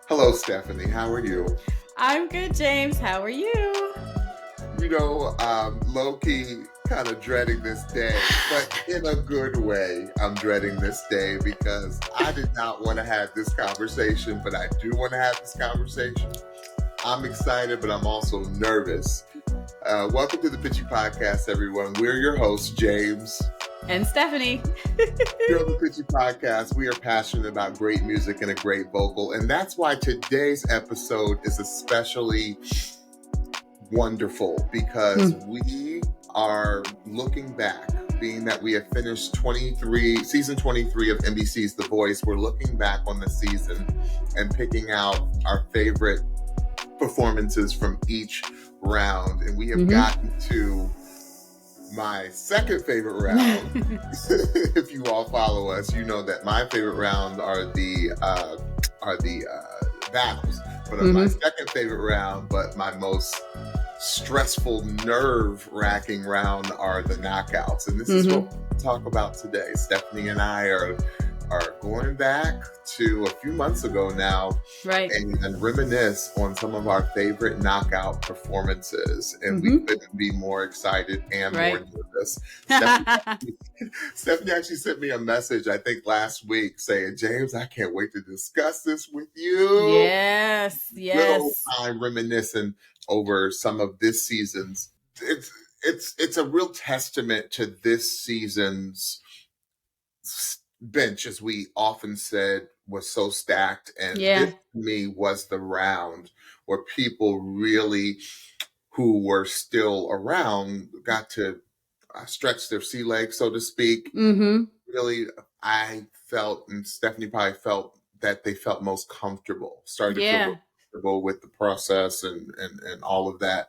Hello, Stephanie. How are you? I'm good, James. How are you? Low-key kind of dreading this day, but in a good way. I'm dreading this day because I did not want to have this conversation, but I do want to have this conversation. I'm excited, but I'm also nervous. Welcome to the Pitchy podcast, everyone. We're your hosts, James and Stephanie. Here on the Pitchy podcast, we are passionate about great music and a great vocal, and that's why today's episode is especially wonderful because we are looking back, being that we have finished season 23 of NBC's The Voice. We're looking back on the season and picking out our favorite performances from each round, and we have gotten to my second favorite round. If you all follow us, you know that my favorite round are the battles, but my second favorite round, but my most stressful, nerve-wracking round are the knockouts, and this is what we'll talk about today. Stephanie and I are going back to a few months ago now, right, and reminisce on some of our favorite knockout performances, and we couldn't be more excited and more nervous. Stephanie actually sent me a message, I think last week, saying, James, I can't wait to discuss this with you. Yes. Good old time reminiscing over some of this season's. It's a real testament to this season's bench, as we often said, was so stacked, and this to me was the round where people really who were still around got to stretch their sea legs, so to speak. Really, I felt, and Stephanie probably felt, that they felt most comfortable, started to feel comfortable with the process and all of that,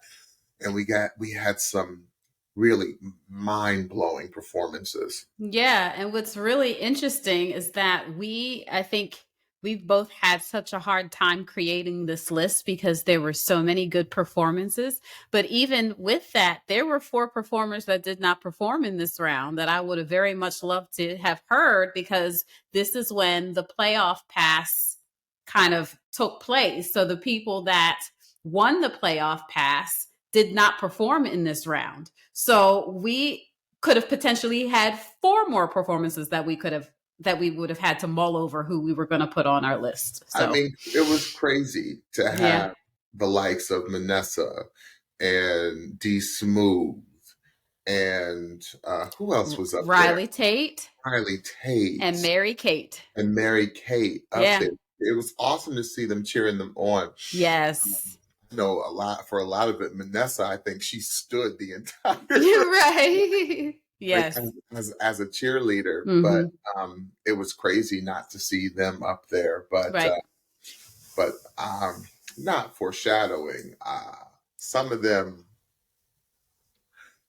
and we had some really mind-blowing performances. Yeah, and what's really interesting is that I think we've both had such a hard time creating this list because there were so many good performances. But even with that, there were 4 performers that did not perform in this round that I would have very much loved to have heard, because this is when the playoff pass kind of took place. So the people that won the playoff pass did not perform in this round. So we could have potentially had 4 more performances that we would have had to mull over who we were going to put on our list. So. I mean, it was crazy to have the likes of Manessa and D Smooth and who else was up Riley there? Riley Tate. And Mary Kate up there. It was awesome to see them cheering them on. Yes. For a lot of it, Manessa, I think she stood the entire You're right. Yes. Like, as a cheerleader, but it was crazy not to see them up there. But not foreshadowing. Some of them,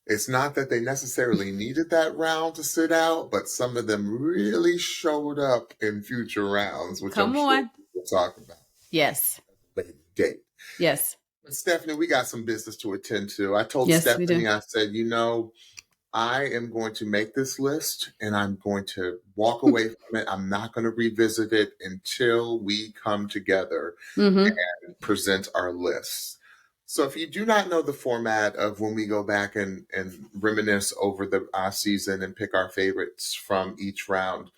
it's not that they necessarily needed that round to sit out, but some of them really showed up in future rounds, which I'm sure we'll talk about. Yes. Later date. Yes. But Stephanie, we got some business to attend to. I told Stephanie, I said, I am going to make this list and I'm going to walk away from it. I'm not going to revisit it until we come together and present our lists. So if you do not know the format of when we go back and reminisce over the season and pick our favorites from each round,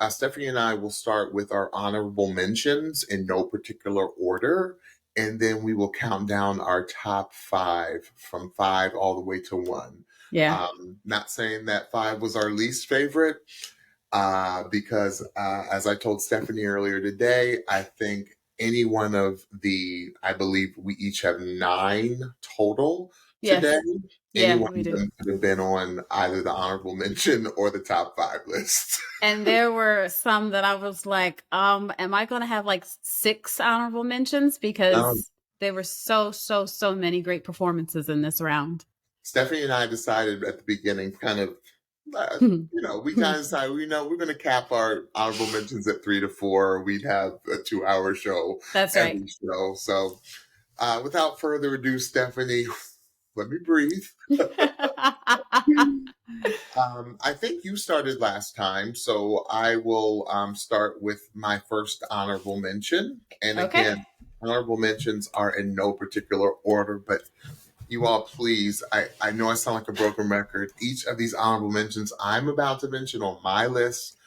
Stephanie and I will start with our honorable mentions in no particular order. And then we will count down our top 5 from 5 all the way to 1. Yeah. Not saying that 5 was our least favorite, because as I told Stephanie earlier today, I think any one of I believe we each have 9 total today. Any one of them could have been on either the honorable mention or the top 5 list. And there were some that I was like, am I going to have like 6 honorable mentions? Because there were so many great performances in this round. Stephanie and I decided at the beginning, kind of, we kind of decided, we're going to cap our honorable mentions at 3 to 4. We'd have a 2-hour show. That's right. Show. So without further ado, Stephanie, let me breathe. I think you started last time, so I will start with my first honorable mention. And Okay. again, honorable mentions are in no particular order, but you all please, I know I sound like a broken record. Each of these honorable mentions I'm about to mention on my list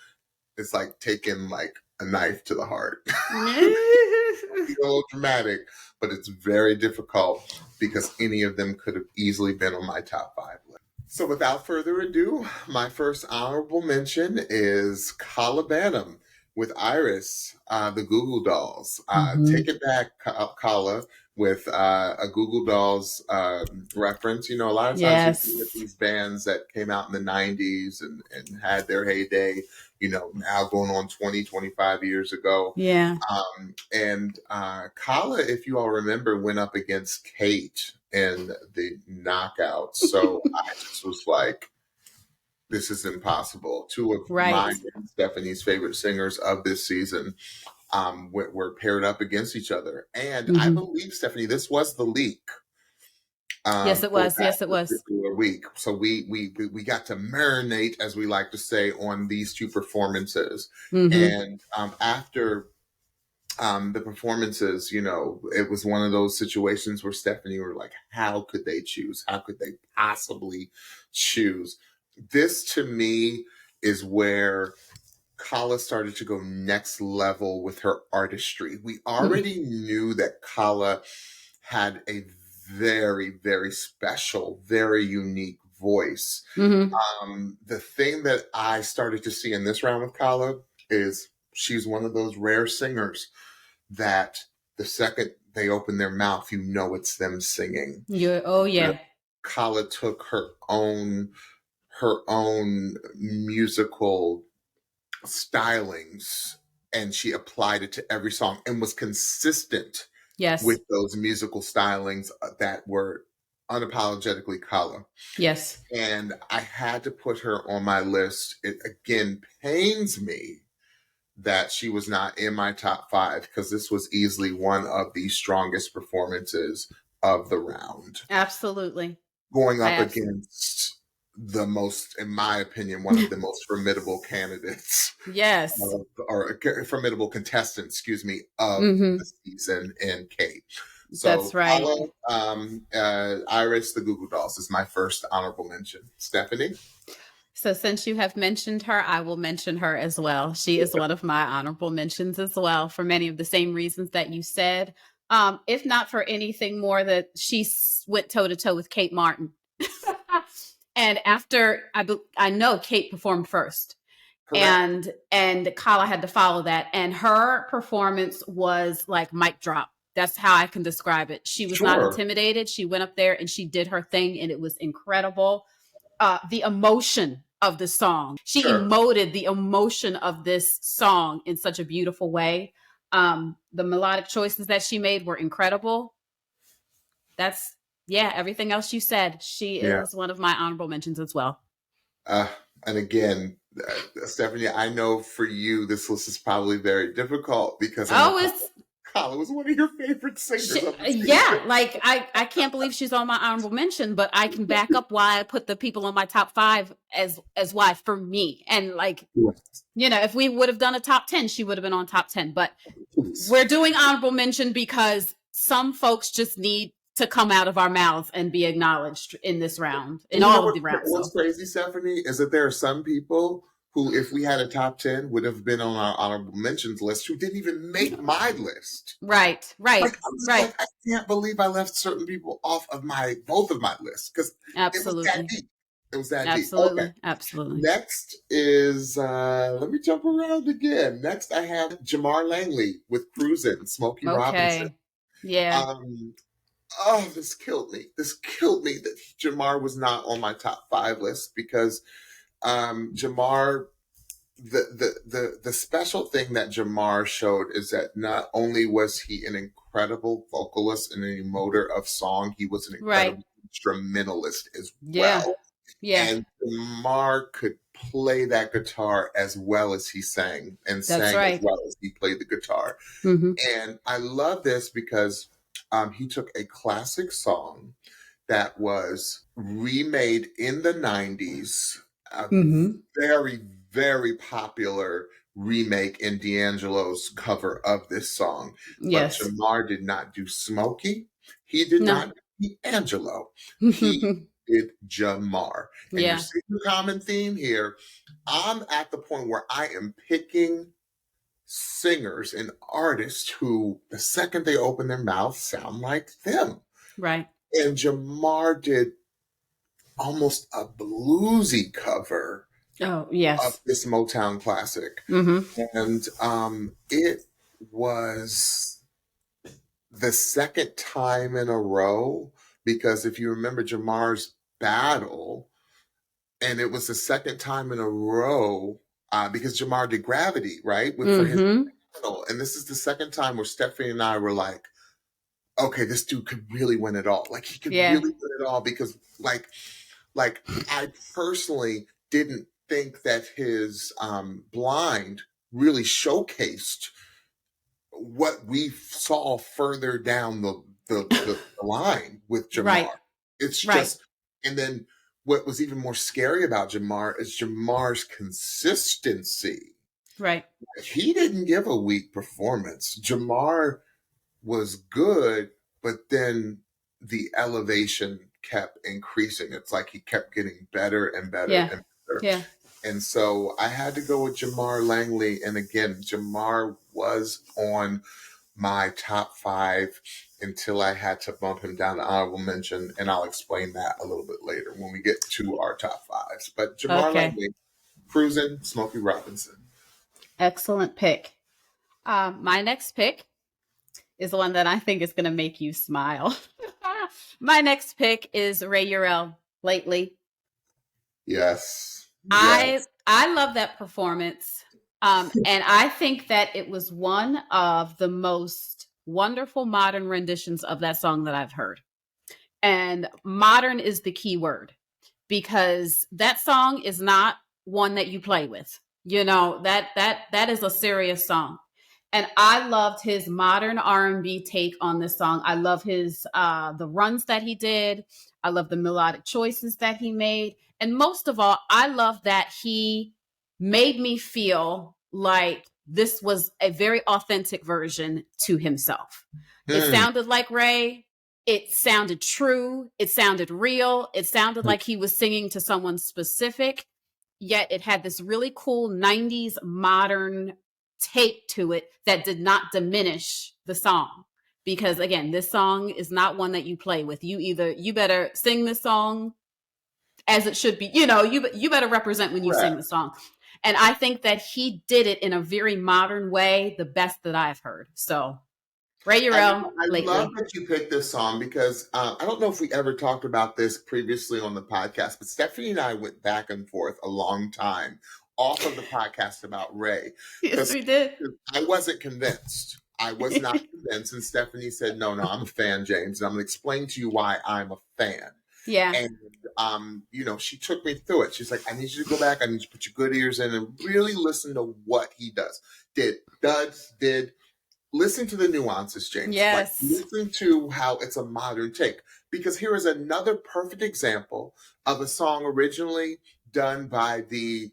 is like taking like a knife to the heart. A little dramatic, but it's very difficult because any of them could have easily been on my top 5 list. So without further ado, my first honorable mention is Kala Banham with Iris, the Google Dolls. Mhm. Take it back, Kala, with a Google Dolls reference. You know, a lot of times we see with Yes. these bands that came out in the 90s and had their heyday, you know, now going on 20, 25 years ago. Yeah. And Kala, if you all remember, went up against Kate in the knockouts. So I just was like, this is impossible. Two of Right. mine and Stephanie's favorite singers of this season were paired up against each other. And I Mhm. believe, Stephanie, this was the leak Yes, it for was. that Yes, it was. particular week. So we got to marinate, as we like to say, on these two performances. Mhm. And after the performances, you know, it was one of those situations where Stephanie were like, how could they choose? How could they possibly choose? This to me is where Kala started to go next level with her artistry. We Mhm. already knew that Kala had a very, very special, very unique voice. Mhm. The thing that I started to see in this round with Kala is she's one of those rare singers that the second they open their mouth, you know it's them singing. Oh Where yeah. Kala took her own musical stylings and she applied it to every song and was consistent Yes. with those musical stylings that were unapologetically Kala. Yes. And I had to put her on my list. It again pains me that she was not in my top 5 because this was easily one of the strongest performances of the round, Absolutely. going I up absolutely. against the most, in my opinion, one of the most formidable candidates Yes. or formidable contestants, excuse me, of the Mhm. season in Kate. That's So right. Paula, Iris, the Google Dolls is my first honorable mention. Stephanie? So since you have mentioned her, I will mention her as well. She is one of my honorable mentions as well for many of the same reasons that you said. If not for anything more that went toe to toe with Kate Martin. And after I know Kate performed first, Correct. and Kala had to follow that, and her performance was like mic drop. That's how I can describe it. She was not Sure. intimidated. She went up there and she did her thing, and it was incredible. The emotion of the song. She Sure. emoted the emotion of this song in such a beautiful way. The melodic choices that she made were incredible. That's yeah, everything else you said. She Yeah. is one of my honorable mentions as well. Uh, and again, Stephanie, I know for you this list is probably very difficult because I know Oh, it's Kala was one of your favorite singers of the yeah, season. like I can't believe she's on my honorable mention, but I can back up why I put the people on my top 5 as why for me. And like, if we would have done a top 10, she would have been on top 10. But Please. we're doing honorable mention because some folks just need to come out of our mouths and be acknowledged in this round, in And you know all of the rounds. what's So crazy, Stephanie, is that there are some people who, if we had a top 10, would have been on our honorable mentions list who didn't even make my list. right, right, Like I'm just right. like, I can't believe I left certain people off of both of my lists because it was that Absolutely. deep. It was that deep. Okay. Absolutely. Absolutely. Next is let me jump around again. Next I have Jamar Langley with Cruisin', Smokey Robinson. Okay. Yeah. Um oh, this killed me. This killed me that Jamar was not on my top 5 list because Jamar the special thing that Jamar showed is that not only was he an incredible vocalist and an emoter of song, he was an Right. incredible instrumentalist as Yeah. well. Yeah. And Jamar could play that guitar as well as he sang, and That's sang as right. well as he played the guitar. Mm-hmm. And I love this because he took a classic song that was remade in the 90s, a Mm-hmm. very, very popular remake in D'Angelo's cover of this song. But Yes. Jamar did not do Smokey. He did No. not do D'Angelo. He did Jamar. And you're Yeah. seeing the common theme here. I'm at the point where I am picking singers and artists who, the second they open their mouth, sound like them. Right. And Jamar did almost a bluesy cover Oh, of yes. this Motown classic. Mm-hmm. And it was the second time in a row, because if you remember Jamar's battle, and it was the second time in a row, because Jamar did Gravity, right? For his Mm-hmm. battle. And this is the second time where Stephanie and I were like, okay, this dude could really win it all. Like, he could Yeah. really win it all, because like I personally didn't think that his Blind really showcased what we saw further down the line with Jamar. Right. It's Right. just, and then what was even more scary about Jamar is Jamar's consistency. Right. He didn't give a weak performance. Jamar was good, but then the elevation kept increasing. It's like he kept getting better and better Yeah. and better. Yeah. And so I had to go with Jamar Langley. And again, Jamar was on my top 5 until I had to bump him down to honorable mention. And I'll explain that a little bit later when we get to our top 5s. But Jamar Okay. Langley-Cruisin, Smokey Robinson. Excellent pick. My next pick is the one that I think is going to make you smile. My next pick is Uriel-Lately. Yes. I love that performance. And I think that it was one of the most wonderful modern renditions of that song that I've heard. And modern is the key word, because that song is not one that you play with. You know, that is a serious song. And I loved his modern R&B take on this song. I love his the runs that he did. I love the melodic choices that he made. And most of all, I love that he made me feel like this was a very authentic version to himself. It sounded like Ray. It sounded true. It sounded real. It sounded like he was singing to someone specific. Yet it had this really cool 90s modern take to it that did not diminish the song. Because again, this song is not one that you play with. You better sing this song as it should be. You know, you better represent when you sing the song. And I think that he did it in a very modern way, the best that I've heard. So Ray Uriel-Lately. I love that you picked this song, because I don't know if we ever talked about this previously on the podcast, but Stephanie and I went back and forth a long time off of the podcast about Ray. Yes, we did. I wasn't convinced. I was not convinced. And Stephanie said, no, I'm a fan, James. And I'm going to explain to you why I'm a fan. Yeah. And, she took me through it. She's like, I need you to go back. I need you to put your good ears in and really listen to what he does. Listen to the nuances, James. Yes. Like, listen to how it's a modern take. Because here is another perfect example of a song originally done by the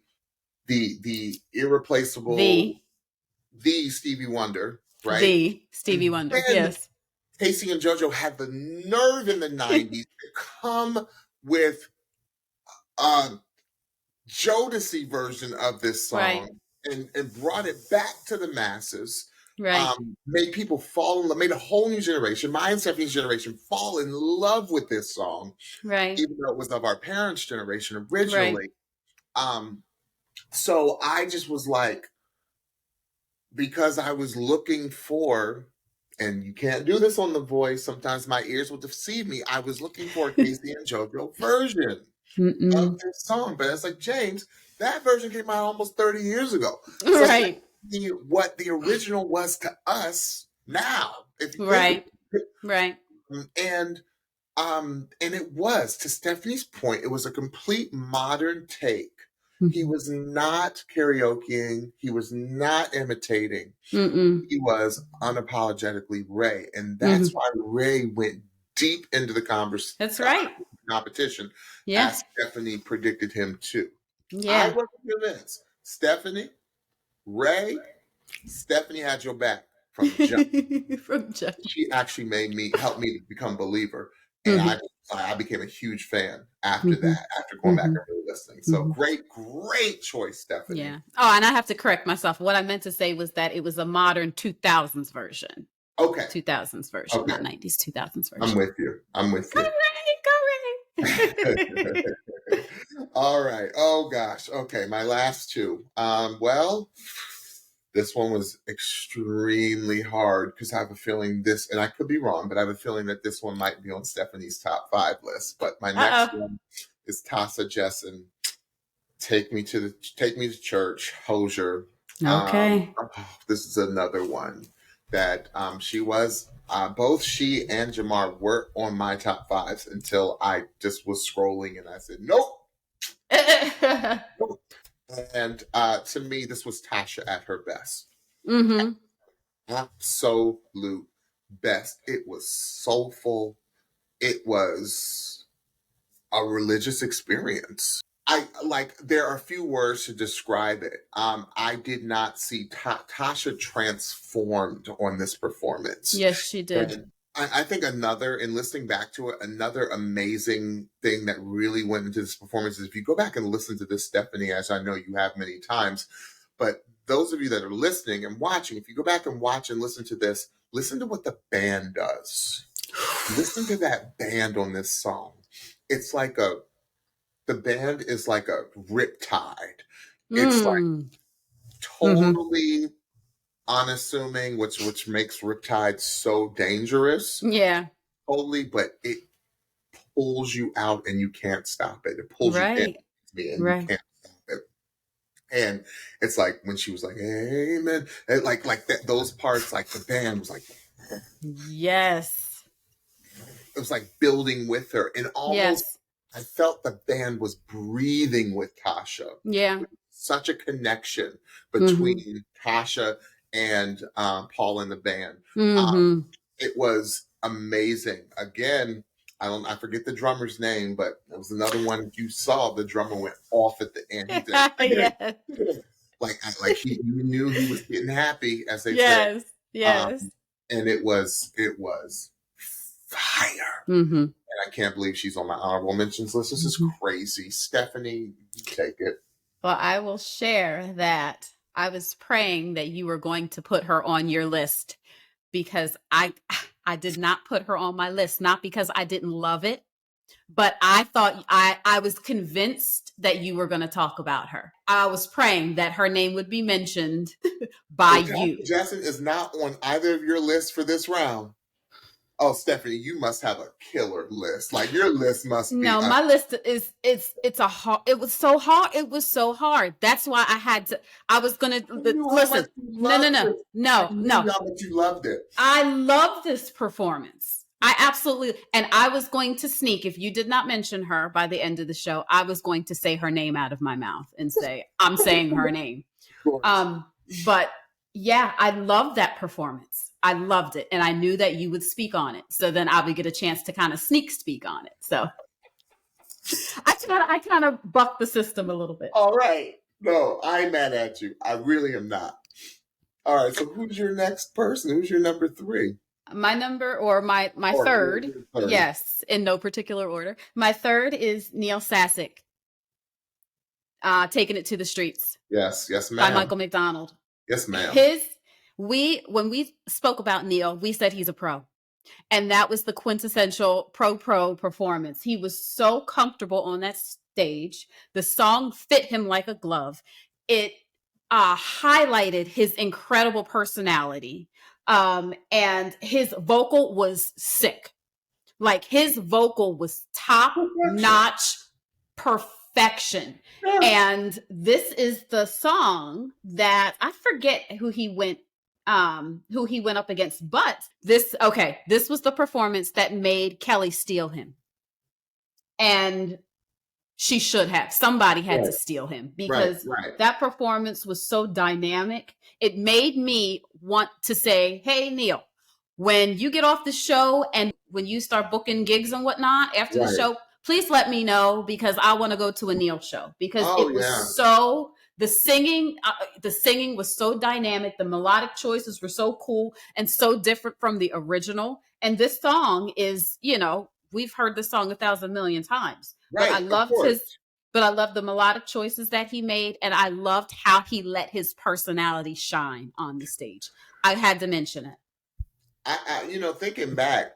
irreplaceable, the Stevie Wonder, right? The Stevie Wonder, yes. Casey and JoJo had the nerve in the 90s to come with a Jodeci version of this song, right, and brought it back to the masses. Right. Made people fall in love, made a whole new generation, my and Stephanie's generation, fall in love with this song. Right. Even though it was of our parents' generation originally. Right. So I just was like, because I was looking for, and you can't do this on The Voice, sometimes my ears will deceive me, I was looking for a Casey and JoJo version of this song. But it's like, James, that version came out almost 30 years ago. So right. What the original was to us now. Right. Right. And it was, to Stephanie's point, it was a complete modern take. He was not karaokeing. He was not imitating. He was unapologetically Ray. And that's why Ray went deep into the That's right. competition, Yeah. as Stephanie predicted him to. I Yeah. wasn't convinced. Stephanie had your back from jump. From jump. She actually helped me to become a believer. And Mhm. I became a huge fan after Mhm. that, after going back Mhm. and really listening. So Mhm. great choice, Stephanie. Yeah. Oh, and I have to correct myself. What I meant to say was that it was a modern 2000s version. Okay. 2000s version, Okay. not 90s, 2000s version. I'm with you. Go Ray. All right. Oh gosh. Okay. My last two. Well, this one was extremely hard because I have a feeling this, and I could be wrong, but I have a feeling that this one might be on Stephanie's top 5 list. But my next one is Tasha Jessen. Take me to church, Hosier. Okay. This is another one that she was. Both she and Jamar were on my top 5s until I just was scrolling and I said, nope. Nope. And to me, this was Tasha at her best. Mm-hmm. Absolute best. It was soulful. It was a religious experience. There are few words to describe it. I did not see Tasha transformed on this performance. Yes, she did. And I think in listening back to it, another amazing thing that really went into this performance is if you go back and listen to this, Stephanie, as I know you have many times, but those of you that are listening and watching, if you go back and watch and listen to this, listen to what the band does. Listen to that band on this song. It's like the band is like a riptide. It's like totally unassuming, which makes riptide so dangerous. Yeah. Totally, but it pulls you out and you can't stop it. It pulls you in and you can't stop it. And it's like when she was like, "Amen," and like that, those parts, like the band was like, yes, it was like building with her, and almost I felt the band was breathing with Tasha. Yeah, such a connection between Tasha and Paul and the band. It was amazing. Again, I forget the drummer's name, but it was another one you saw. The drummer went off at the end. He did, like you knew he was getting happy, as they said. Yes. And it was fire. And I can't believe she's on my honorable mentions list. This is crazy. Stephanie, you take it. Well, I will share that I was praying that you were going to put her on your list because I did not put her on my list, not because I didn't love it, but I thought I was convinced that you were going to talk about her. I was praying that her name would be mentioned by you. Jessen is not on either of your lists for this round. Oh, Stephanie, you must have a killer list. Like your list must be. No, my list it's a hard. It was so hard. It was so hard. That's why I had to. I was gonna listen. No. But you loved it. I love this performance. I absolutely. And I was going to sneak, if you did not mention her by the end of the show, I was going to say her name out of my mouth and say I'm saying her name. But yeah, I love that performance. I loved it. And I knew that you would speak on it. So then I would get a chance to kind of sneak speak on it. So I kind of bucked the system a little bit. All right. No, I'm mad at you. I really am not. All right. So who's your next person? Who's your number 3? My number or my third. Yes. In no particular order. My third is Neil Salsich. Taking It to the Streets. Yes, ma'am. By Michael McDonald. Yes, ma'am. When we spoke about Neil, we said he's a pro. And that was the quintessential pro performance. He was so comfortable on that stage. The song fit him like a glove. It highlighted his incredible personality. And his vocal was sick. Like his vocal was top-notch perfection. Yeah. And this is the song that I forget who he went up against, but this was the performance that made Kelly steal him. And she should have. Somebody had to steal him because that performance was so dynamic. It made me want to say, hey, Neil, when you get off the show and when you start booking gigs and whatnot after the show, please let me know, because I want to go to a Neil show, because it was so, the singing was so dynamic. The melodic choices were so cool and so different from the original. And this song is, we've heard this song 1,000 million times, but I loved but I loved the melodic choices that he made. And I loved how he let his personality shine on the stage. I had to mention it. I thinking back,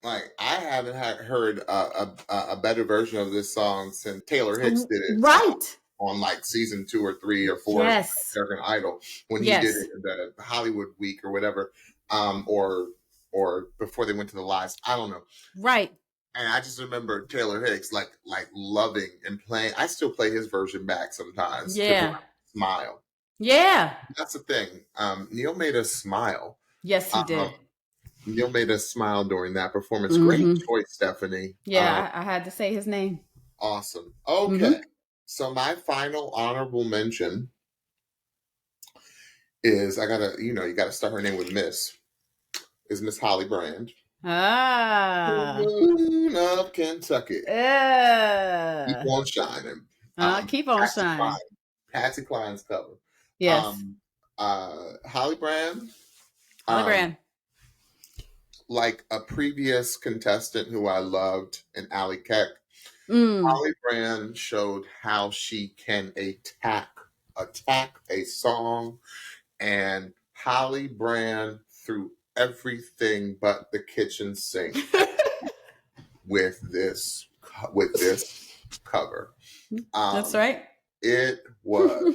like, I haven't heard a better version of this song since Taylor Hicks did it. Right. On like season 2 or 3 or 4 of American Idol, when he did it in the Hollywood week or whatever, or before they went to the lives. I don't know. Right. And I just remember Taylor Hicks like loving and playing. I still play his version back sometimes. Yeah. To smile. Yeah. That's the thing. Neil made us smile. Yes, he did. Neil made us smile during that performance. Great choice, Stephanie. Yeah, I had to say his name. Awesome. Okay. So my final honorable mention is, you gotta start her name with Miss. Is Miss Holly Brand. Moon of Kentucky. Keep on shining. Keep on shining. Patsy Cline's cover. Yes. Holly Brand. Holly Brand. Like a previous contestant who I loved, in Allie Keck. Holly Brand showed how she can attack a song, and Holly Brand threw everything but the kitchen sink with this cover. That's right. It was.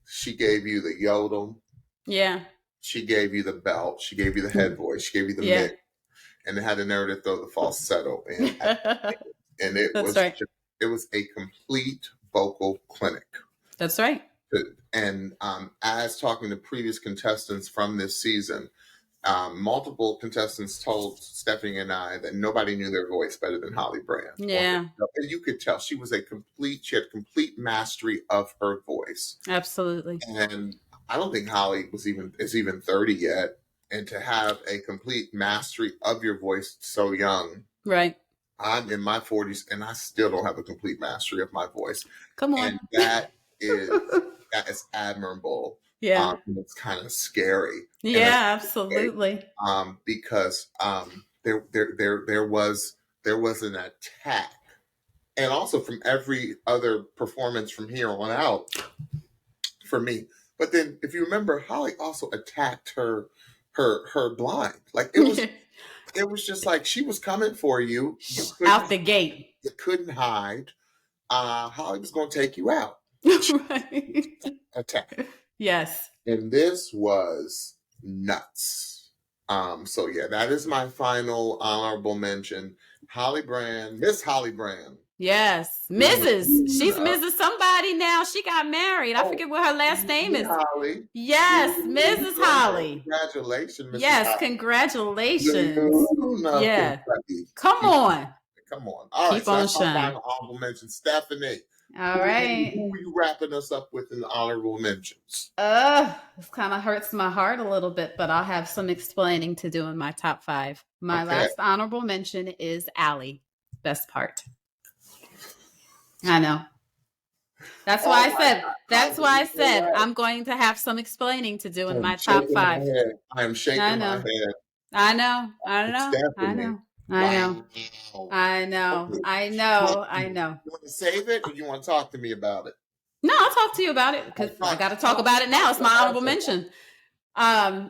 She gave you the yodel. Yeah. She gave you the belt. She gave you the head voice. She gave you the mix, and it had the nerve to throw the falsetto in. And it was a complete vocal clinic. That's right. And as talking to previous contestants from this season, multiple contestants told Stephanie and I that nobody knew their voice better than Holly Brand. Yeah. And you could tell she had complete mastery of her voice. Absolutely. And I don't think Holly is even 30 yet. And to have a complete mastery of your voice so young. Right. I'm in my 40s and I still don't have a complete mastery of my voice. Come on. And that is admirable. Yeah. It's kind of scary. Yeah, absolutely. Because there was an attack. And also from every other performance from here on out for me. But then if you remember, Holly also attacked her blind. Like it was it was just like she was coming for you. Out the gate. You couldn't hide. Holly was going to take you out. Right. Attack. Yes. And this was nuts. So yeah, that is my final honorable mention. Holly Brand, Miss Holly Brand. Yes. Mrs. She's Mrs. somebody now. She got married. I forget what her last name is. Holly. Yes, Mrs. Holly. Congratulations, Mrs. Yes, Holly. Congratulations. Yeah. Come on. All right. Keep on shining. Final honorable mention, Stephanie. All right. Who are you wrapping us up with in the honorable mentions? This kind of hurts my heart a little bit, but I'll have some explaining to do in my top 5. My last honorable mention is Allie. Best part. I know. That's why I said I'm going to have some explaining to do in my top 5. I am shaking my head. I know. You want to save it, or you want to talk to me about it? No, I'll talk to you about it, because I got to talk about it now. It's my honorable mention.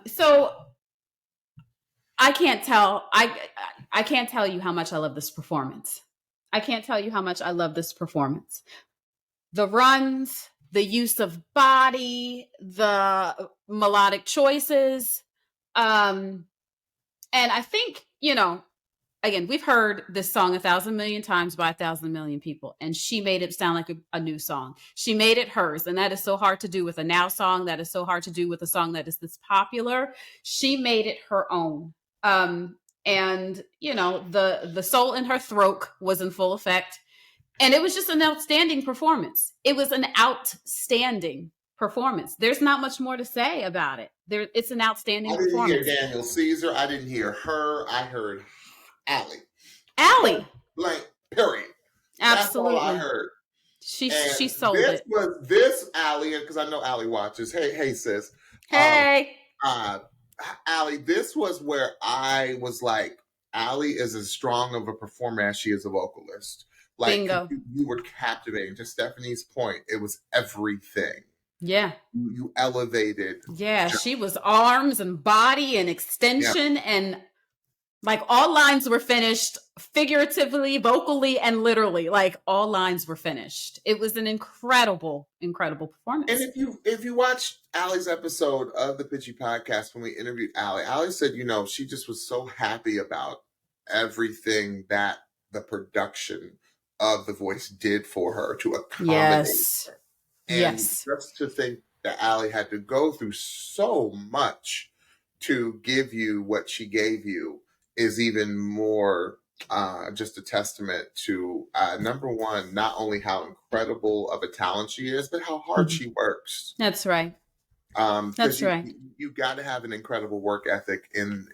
So I can't tell you how much I love this performance. The runs, the use of body, the melodic choices. And I think, again, we've heard this song 1,000 million times by 1,000 million people, and she made it sound like a new song. She made it hers, and that is so hard to do with a now song. That is so hard to do with a song that is this popular. She made it her own. And, the soul in her throat was in full effect. And it was just an outstanding performance. It was an outstanding performance. There's not much more to say about it. It's an outstanding I didn't hear performance. Daniel Caesar. I didn't hear her. I heard Allie. Allie. Blank, period. Absolutely. That's all I heard. She And sold it. This Allie, because I know Allie watches. Hey, sis. Hey. Allie, this was where I was like, Allie is as strong of a performer as she is a vocalist. Like, bingo. You were captivating. To Stephanie's point, it was everything. Yeah. You elevated. Yeah, she was arms and body and extension, and like all lines were finished figuratively, vocally, and literally. Like all lines were finished. It was an incredible performance. And if you watch Allie's episode of the Pitchy podcast when we interviewed Allie said, she just was so happy about everything that the production of The Voice did for her to accommodate her. And just to think that Allie had to go through so much to give you what she gave you is even more just a testament to, number one, not only how incredible of a talent she is, but how hard she works. That's right. That's right. You got to have an incredible work ethic in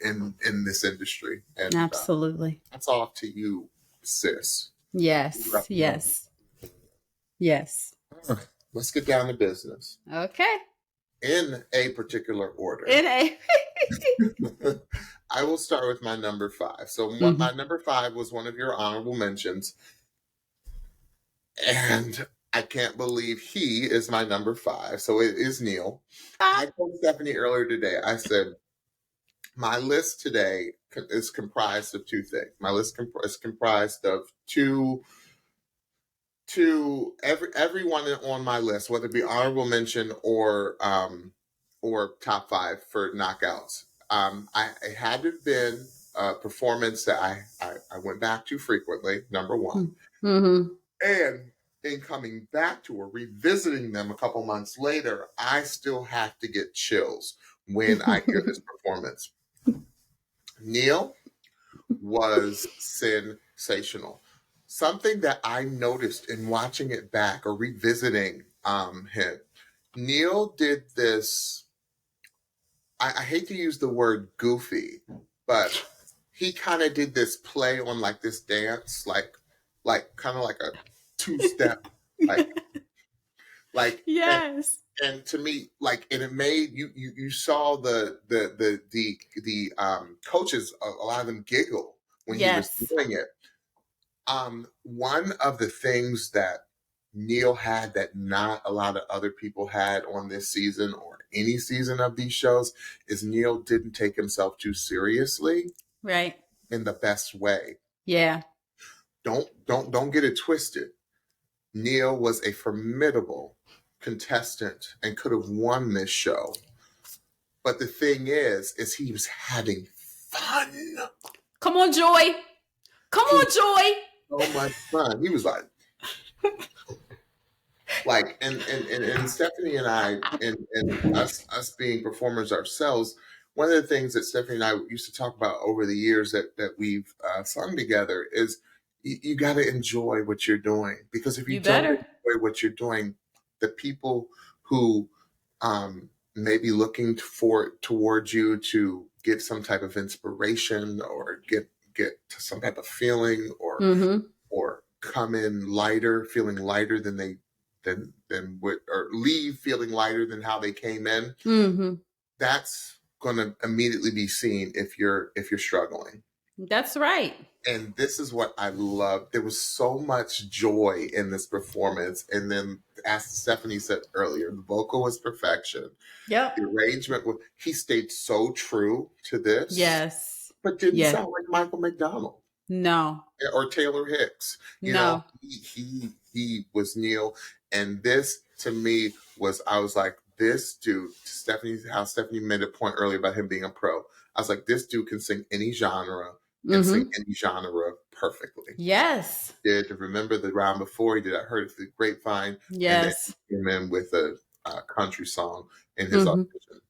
this industry. And, absolutely. That's off to you, sis. Yes. Let's get down to business. Okay. In a particular order. I will start with my number 5. So my number 5 was one of your honorable mentions. And I can't believe he is my number 5. So it is Neil. I told Stephanie earlier today, I said, my list today is comprised of 2 things. My list is comprised of everyone on my list, whether it be honorable mention or top 5 for knockouts. I had to have been a performance that I went back to frequently, number 1. Mm-hmm. And in coming back to or revisiting them a couple months later, I still have to get chills when I hear this performance. Neil was sensational. Something that I noticed in watching it back or revisiting him, Neil did this. I hate to use the word goofy, but he kind of did this play on like this dance, like kind of like a 2-step, like yes. And to me, and it made you saw the coaches, a lot of them giggle when he was doing it. One of the things that Neil had that not a lot of other people had on this season or any season of these shows is Neil didn't take himself too seriously. Right. In the best way. Yeah. Don't get it twisted. Neil was a formidable contestant and could have won this show. But the thing is he was having fun. Come on, Joy. Joy. So much fun. He was and Stephanie and I, and us being performers ourselves, one of the things that Stephanie and I used to talk about over the years that we've sung together is you got to enjoy what you're doing, because if you don't enjoy what you're doing, the people who may be looking towards you to get some type of inspiration or get to some type of feeling or come in lighter, feeling lighter than or leave feeling lighter than how they came in. Mm-hmm. That's going to immediately be seen if you're struggling. That's right. And this is what I love. There was so much joy in this performance. And then, as Stephanie said earlier, the vocal was perfection. Yep. The arrangement he stayed so true to this. Yes. But didn't sound like Michael McDonald. No. Or Taylor Hicks. You know, he was Neil. And this, to me, I was like, this dude, how Stephanie made a point earlier about him being a pro. I was like, this dude can sing any genre and sing any genre perfectly. Yes. He did remember the round before he did I Heard It Through the Grapevine. Yes. And then came in with a country song in his audition.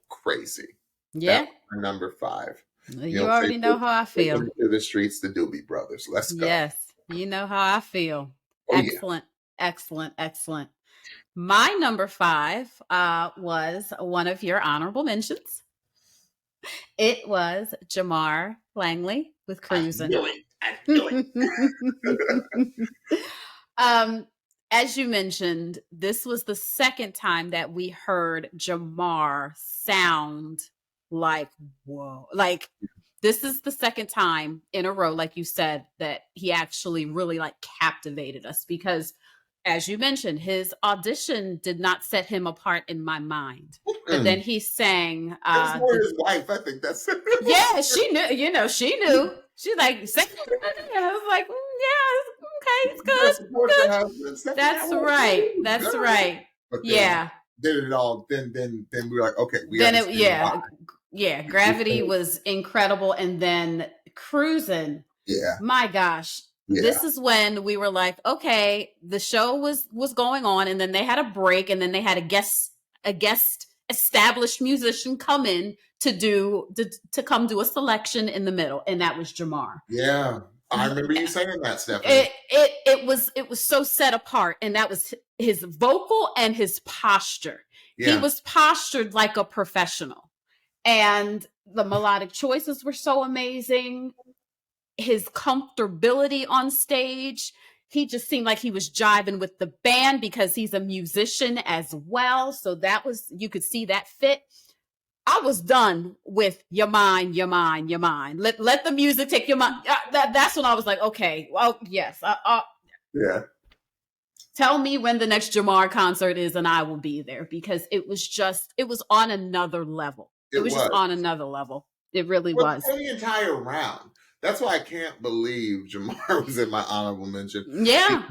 Crazy. Yeah. That's my number 5. You already know how I feel. To the streets, the Doobie Brothers. Let's go. Yes. You know how I feel. Oh, excellent. Yeah. Excellent. My number 5 was one of your honorable mentions. It was Jamar Langley with Cruisin'. I knew it. As you mentioned, this was the second time that we heard Jamar sound like, whoa. Like, this is the second time in a row, like you said, that he actually really like captivated us because, as you mentioned, his audition did not set him apart in my mind. But then he sang. It's more his wife. I think that's. Yeah, she knew. You know, she knew. She's like, and I was like, yeah, okay, it's good. That's right. That's right. Yeah. Did it all. Then we were like, okay, we then it, yeah. Gravity was incredible, and then Cruisin'. Yeah. My gosh. Yeah. This is when we were like, okay, the show was going on, and then they had a break, and then they had a guest established musician come in to come do a selection in the middle, and that was Jamar. Yeah, I remember you saying that, Stephanie. It was so set apart, and that was his vocal and his posture. Yeah. He was postured like a professional, and the melodic choices were so amazing. His comfortability on stage, he just seemed like he was jiving with the band because he's a musician as well. So that was, you could see that fit. I was done with your mind. Let the music take your mind. That's when I was like, okay, well, yes. Yeah. Tell me when the next Jamar concert is and I will be there, because it was on another level. It was just on another level. It really was. For the entire round. That's why I can't believe Jamar was in my honorable mention. Yeah.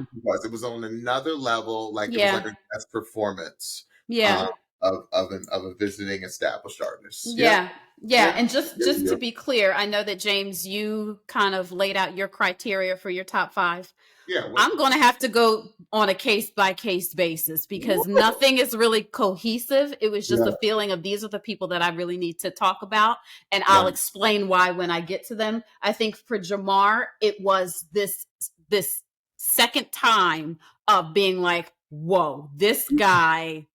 It was on another level. Like, it was like a best performance. Yeah. Of a visiting established artist. Yeah. And just to be clear, I know that, James, you kind of laid out your criteria for your top 5. Yeah. I'm going to have to go on a case-by-case basis because nothing is really cohesive. It was just a feeling of, these are the people that I really need to talk about, and I'll explain why when I get to them. I think for Jamar, it was this second time of being like, whoa, this guy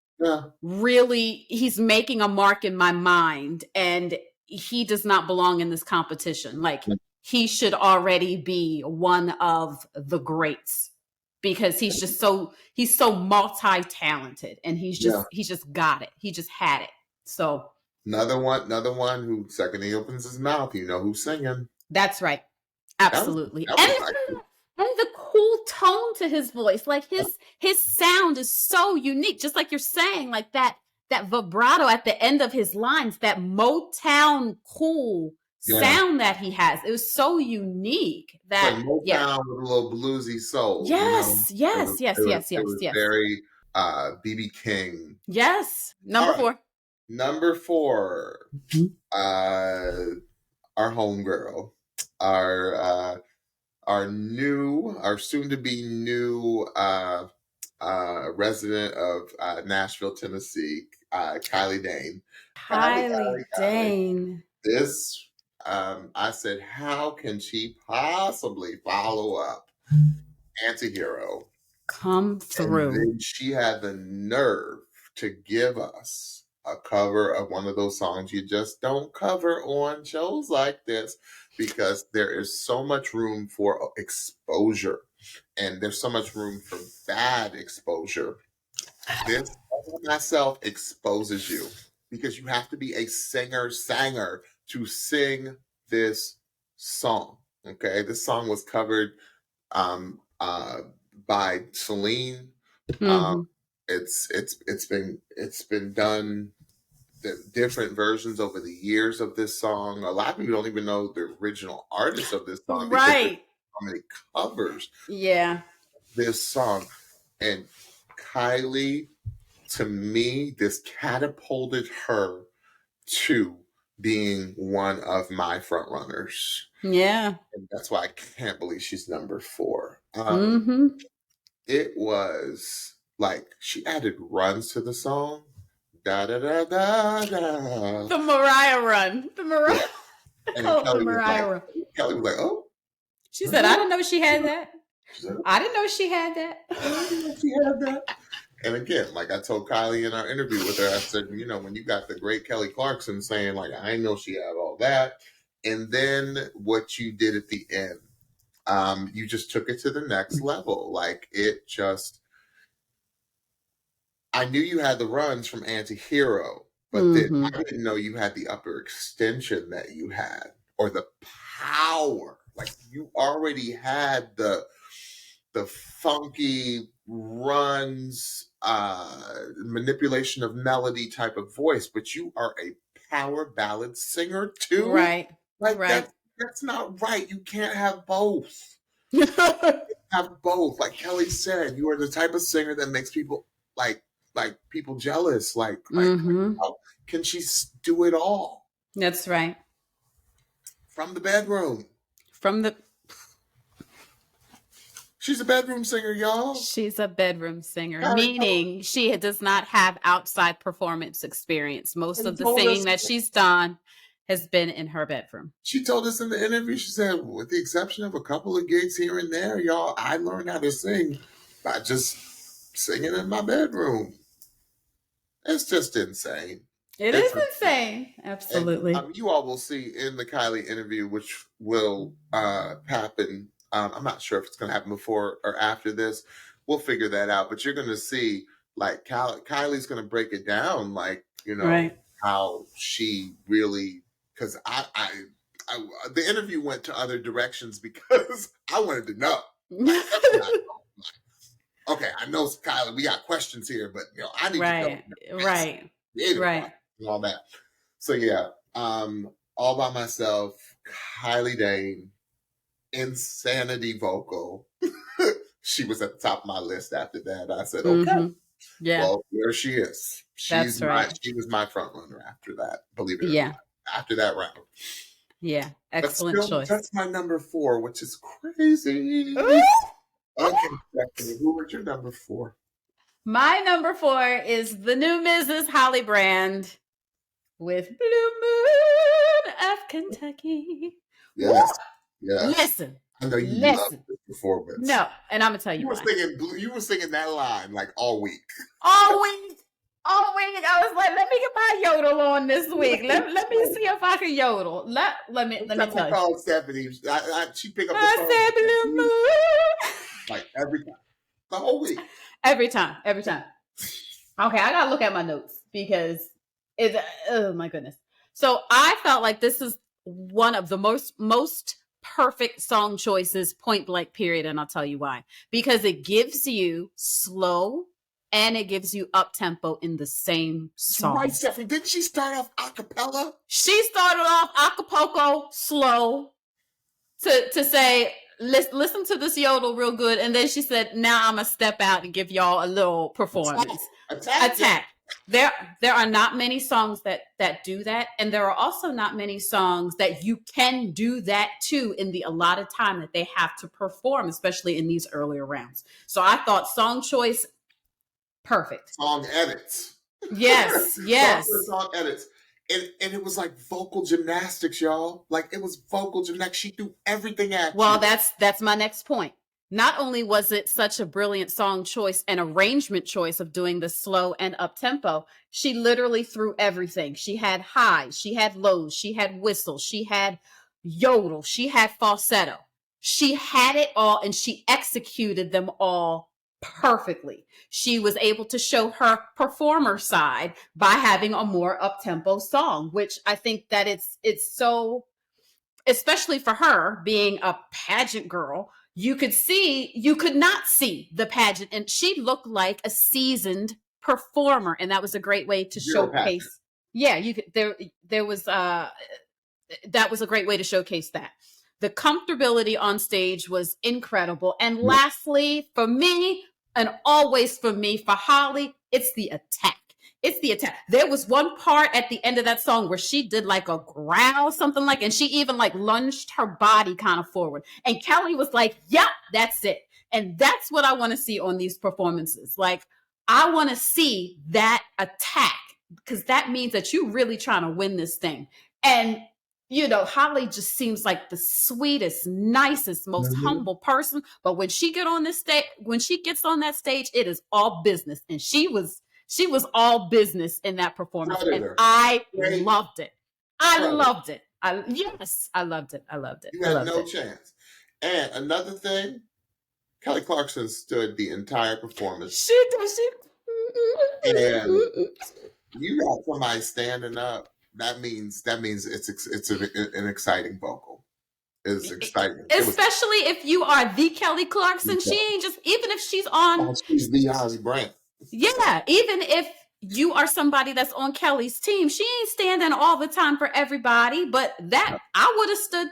really, he's making a mark in my mind, and he does not belong in this competition. Like, he should already be one of the greats because he's so multi-talented, and he's just got it. He just had it. So another one who, second he opens his mouth, you know who's singing. That's right. Absolutely. And the cool tone to his voice, like his sound is so unique, just like you're saying, like that vibrato at the end of his lines, that Motown cool sound that he has. It was so unique that Motown with a little bluesy soul. Yes. It was very B.B. King. Yes. Number 4. Number 4. Our homegirl, our soon-to-be new resident of Nashville, Tennessee, Kylie Dane. Kylie Dane. This, I said, how can she possibly follow up Antihero? Come through. And then she had the nerve to give us a cover of one of those songs you just don't cover on shows like this, because there is so much room for exposure, and there's so much room for bad exposure. This myself exposes you, because you have to be a singer to sing this song. Okay, this song was covered by Celine. It's been done, the different versions over the years of this song. A lot of people don't even know the original artist of this song. Right. How many covers? Yeah. This song. And Kylie, to me, this catapulted her to being one of my front runners. Yeah. And that's why I can't believe she's number 4. It was like, she added runs to the song. Da da da da da. The Mariah run. The Mariah. And the Mariah run. Kelly was like, oh. She said, I didn't know she had that. I didn't know she had that. I didn't know she had that. and again, like I told Kylie in our interview with her, I said, you know, when you got the great Kelly Clarkson saying, like, I didn't know she had all that. And then what you did at the end, you just took it to the next level. Like, it just, I knew you had the runs from Anti-Hero, but then I didn't know you had the upper extension that you had, or the power. Like, you already had the funky runs, manipulation of melody type of voice, but you are a power ballad singer too. Right. Like, that's not right. You can't have both. Have both. Like Kelly said, you are the type of singer that makes people like people jealous. Like, how can she do it all? That's right. From the bedroom. She's a bedroom singer, y'all. She's a bedroom singer, meaning she does not have outside performance experience. Most of the singing that she's done has been in her bedroom. She told us in the interview, she said, with the exception of a couple of gigs here and there, y'all, I learned how to sing by just singing in my bedroom. It's just insane. It's insane. Absolutely. And, you all will see in the Kylie interview, which will happen. I'm not sure if it's going to happen before or after this. We'll figure that out. But you're going to see, like, Kylie's going to break it down, like, you know, how she really, because the interview went to other directions because I wanted to know. Like, okay, I know, Kylie, we got questions here, but, you know, I need to know. Right. And all that. So, yeah, all by myself, Kylie Dane, insanity vocal. She was at the top of my list after that. I said, okay, well, there she is. She was my front runner after that, believe it or not, after that round. Yeah, excellent choice. That's my number 4, which is crazy. Okay, Stephanie, who was your number 4? My number 4 is the new Mrs. Holly Brand with Blue Moon of Kentucky. Yes. Yes. Listen. I know you love this performance. No, and I'm gonna tell you You were singing that line like all week. All week. I was like, let me get my yodel on this week. Let me see if I can yodel. Let me tell you. Call Stephanie. She pick up the phone. I said Blue Moon. Like every time. The whole week. Every time. Okay, I gotta look at my notes because oh my goodness. So I felt like this is one of the most perfect song choices, point blank, period. And I'll tell you why. Because it gives you slow and it gives you up tempo in the same song. Right, Stephanie. Didn't she start off a cappella? She started off Acapulco slow to say, listen to this yodel real good. And then she said, now I'm going to step out and give y'all a little performance. Attack. There are not many songs that do that. And there are also not many songs that you can do that to in the allotted time that they have to perform, especially in these earlier rounds. So I thought song choice, perfect. Song edits. Yes. Song edits. And it was like vocal gymnastics, y'all. Like, it was vocal gymnastics. She threw everything at you. Well, that's my next point. Not only was it such a brilliant song choice and arrangement choice of doing the slow and up tempo, she literally threw everything. She had highs, she had lows, she had whistles, she had yodel, she had falsetto. She had it all and she executed them all perfectly. She was able to show her performer side by having a more up-tempo song, which I think that it's so, especially for her being a pageant girl, you could not see the pageant, and she looked like a seasoned performer, and that was a great way to showcase. Pageant. Yeah, you could. There was that was a great way to showcase that. The comfortability on stage was incredible, and lastly, for me, and always for me, for Holly, it's the attack. It's the attack. There was one part at the end of that song where she did like a growl, something like, and she even like lunged her body kind of forward. And Kelly was like, yep, that's it. And that's what I want to see on these performances. Like, I want to see that attack because that means that you're really trying to win this thing. And Holly just seems like the sweetest, nicest, most humble person. But when she gets on that stage, it is all business. And she was all business in that performance. Predator. And I Great. loved it. I loved it. I loved it. I loved it. You had no chance. And another thing, Kelly Clarkson stood the entire performance. She And you got somebody standing up. That means it's an exciting vocal. It's exciting, especially if you are the Kelly Clarkson. She ain't just, even if she's on. She's the Holly Brand. Yeah, even if you are somebody that's on Kelly's team, she ain't standing all the time for everybody. But that I would have stood